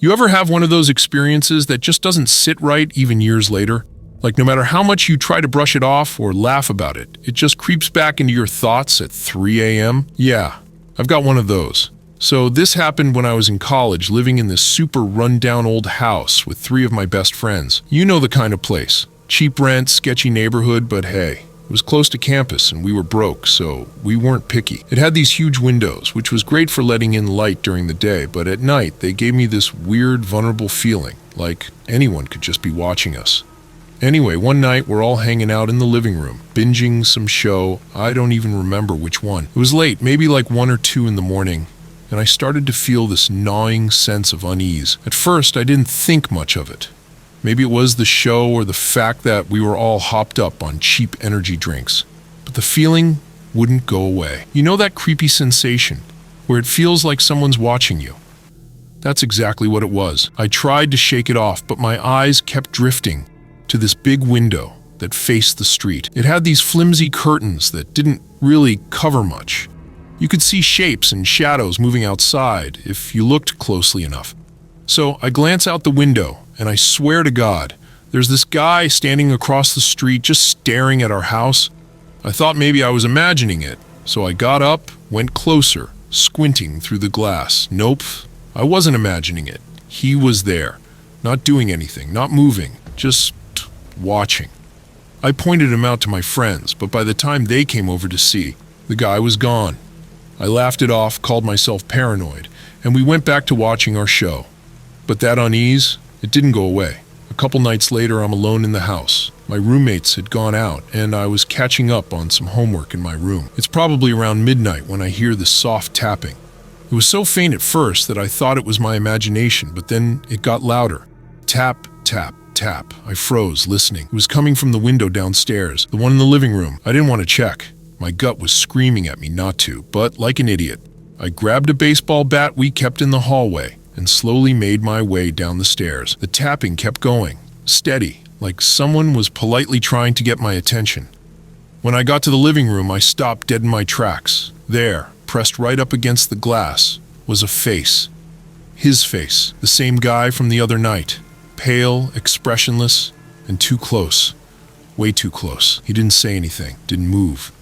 You ever have one of those experiences that just doesn't sit right even years later? Like no matter how much you try to brush it off or laugh about it, it just creeps back into your thoughts at 3 a.m.? Yeah, I've got one of those. So this happened when I was in college, living in this super run-down old house with 3 of my best friends. You know the kind of place. Cheap rent, sketchy neighborhood, but hey, it was close to campus and we were broke, so we weren't picky. It had these huge windows, which was great for letting in light during the day, but at night they gave me this weird, vulnerable feeling, like anyone could just be watching us. Anyway, one night we're all hanging out in the living room, binging some show. I don't even remember which one. It was late, maybe like 1 or 2 in the morning, and I started to feel this gnawing sense of unease. At first, I didn't think much of it. Maybe it was the show or the fact that we were all hopped up on cheap energy drinks. But the feeling wouldn't go away. You know that creepy sensation where it feels like someone's watching you? That's exactly what it was. I tried to shake it off, but my eyes kept drifting to this big window that faced the street. It had these flimsy curtains that didn't really cover much. You could see shapes and shadows moving outside if you looked closely enough. So I glance out the window, and I swear to God, there's this guy standing across the street just staring at our house. I thought maybe I was imagining it, so I got up, went closer, squinting through the glass. Nope, I wasn't imagining it. He was there, not doing anything, not moving, just watching. I pointed him out to my friends, but by the time they came over to see, the guy was gone. I laughed it off, called myself paranoid, and we went back to watching our show. But that unease, it didn't go away. A couple nights later, I'm alone in the house. My roommates had gone out, and I was catching up on some homework in my room. It's probably around midnight when I hear this soft tapping. It was so faint at first that I thought it was my imagination, but then it got louder. Tap, tap, tap. I froze, listening. It was coming from the window downstairs, the one in the living room. I didn't want to check. My gut was screaming at me not to, but like an idiot, I grabbed a baseball bat we kept in the hallway and slowly made my way down the stairs. The tapping kept going, steady, like someone was politely trying to get my attention. When I got to the living room, I stopped dead in my tracks. There, pressed right up against the glass, was a face. His face, the same guy from the other night. Pale, expressionless, and too close. Way too close. He didn't say anything, didn't move.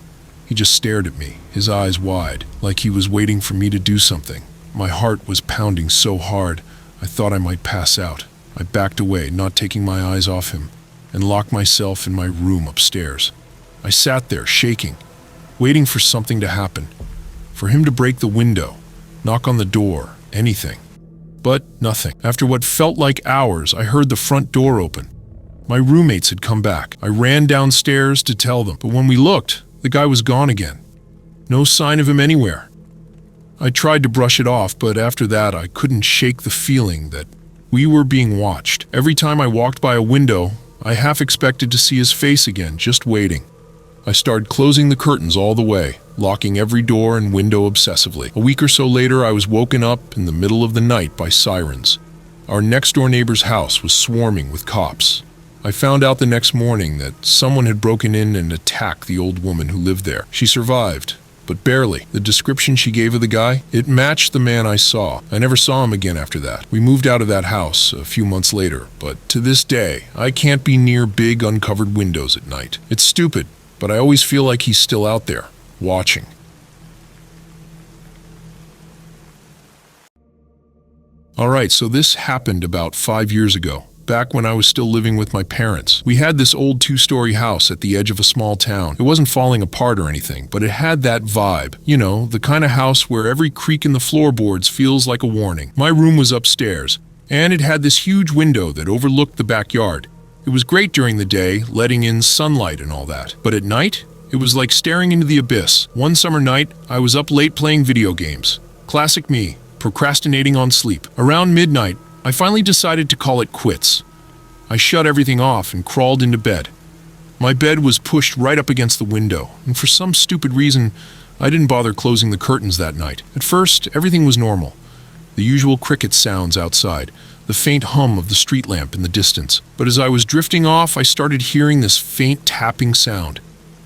He just stared at me, his eyes wide, like he was waiting for me to do something. My heart was pounding so hard, I thought I might pass out. I backed away, not taking my eyes off him, and locked myself in my room upstairs. I sat there, shaking, waiting for something to happen, for him to break the window, knock on the door, anything. But nothing. After what felt like hours, I heard the front door open. My roommates had come back. I ran downstairs to tell them, but when we looked, the guy was gone again. No sign of him anywhere. I tried to brush it off, but after that I couldn't shake the feeling that we were being watched. Every time I walked by a window, I half expected to see his face again, just waiting. I started closing the curtains all the way, locking every door and window obsessively. A week or so later, I was woken up in the middle of the night by sirens. Our next-door neighbor's house was swarming with cops. I found out the next morning that someone had broken in and attacked the old woman who lived there. She survived, but barely. The description she gave of the guy, it matched the man I saw. I never saw him again after that. We moved out of that house a few months later, but to this day, I can't be near big uncovered windows at night. It's stupid, but I always feel like he's still out there, watching. Alright, so this happened about 5 years ago. Back when I was still living with my parents. We had this old 2-story house at the edge of a small town. It wasn't falling apart or anything, but it had that vibe. You know, the kind of house where every creak in the floorboards feels like a warning. My room was upstairs, and it had this huge window that overlooked the backyard. It was great during the day, letting in sunlight and all that. But at night, it was like staring into the abyss. One summer night, I was up late playing video games. Classic me, procrastinating on sleep. Around midnight, I finally decided to call it quits. I shut everything off and crawled into bed. My bed was pushed right up against the window, and for some stupid reason, I didn't bother closing the curtains that night. At first, everything was normal. The usual cricket sounds outside, the faint hum of the street lamp in the distance. But as I was drifting off, I started hearing this faint tapping sound.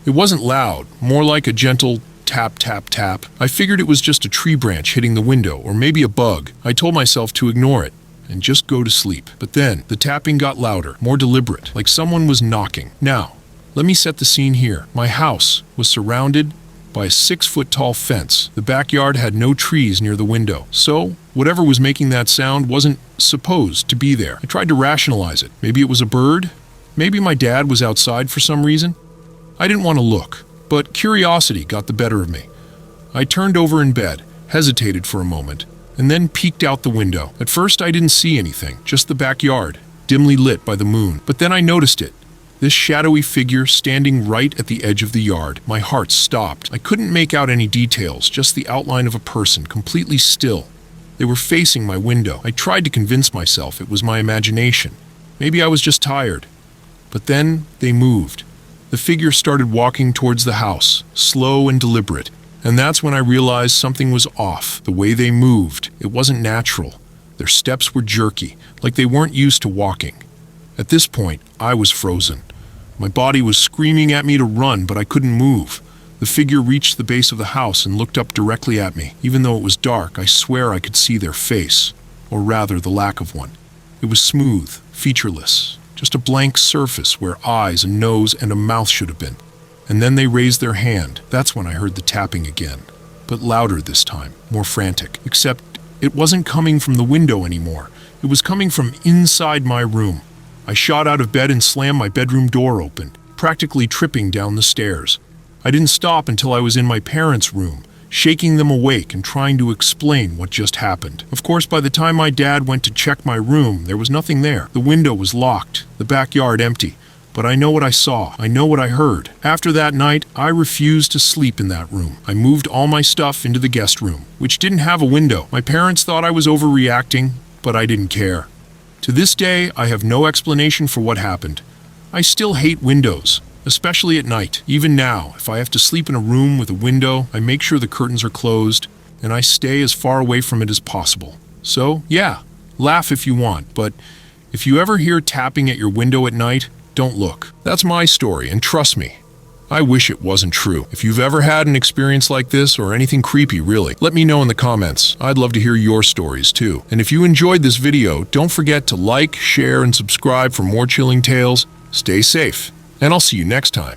It wasn't loud, more like a gentle tap, tap, tap. I figured it was just a tree branch hitting the window, or maybe a bug. I told myself to ignore it. and just go to sleep. But then, the tapping got louder, more deliberate, like someone was knocking. Now, let me set the scene here. My house was surrounded by a 6-foot-tall fence. The backyard had no trees near the window, so whatever was making that sound wasn't supposed to be there. I tried to rationalize it. Maybe it was a bird? Maybe my dad was outside for some reason? I didn't want to look, but curiosity got the better of me. I turned over in bed, hesitated for a moment, and then peeked out the window. At first I didn't see anything, just the backyard, dimly lit by the moon. But then I noticed it. This shadowy figure standing right at the edge of the yard. My heart stopped. I couldn't make out any details, just the outline of a person, completely still. They were facing my window. I tried to convince myself it was my imagination. Maybe I was just tired. But then they moved. The figure started walking towards the house, slow and deliberate. And that's when I realized something was off. The way they moved, it wasn't natural. Their steps were jerky, like they weren't used to walking. At this point, I was frozen. My body was screaming at me to run, but I couldn't move. The figure reached the base of the house and looked up directly at me. Even though it was dark, I swear I could see their face, or rather the lack of one. It was smooth, featureless, just a blank surface where eyes, a nose, and a mouth should have been. And then they raised their hand. That's when I heard the tapping again, but louder this time, more frantic. Except it wasn't coming from the window anymore. It was coming from inside my room. I shot out of bed and slammed my bedroom door open, practically tripping down the stairs. I didn't stop until I was in my parents' room, shaking them awake and trying to explain what just happened. Of course, by the time my dad went to check my room, there was nothing there. The window was locked, the backyard empty. But I know what I saw. I know what I heard. After that night, I refused to sleep in that room. I moved all my stuff into the guest room, which didn't have a window. My parents thought I was overreacting, but I didn't care. To this day, I have no explanation for what happened. I still hate windows, especially at night. Even now, if I have to sleep in a room with a window, I make sure the curtains are closed, and I stay as far away from it as possible. So, yeah, laugh if you want, but if you ever hear tapping at your window at night, don't look. That's my story, and trust me, I wish it wasn't true. If you've ever had an experience like this, or anything creepy really, let me know in the comments. I'd love to hear your stories too. And if you enjoyed this video, don't forget to like, share, and subscribe for more chilling tales. Stay safe, and I'll see you next time.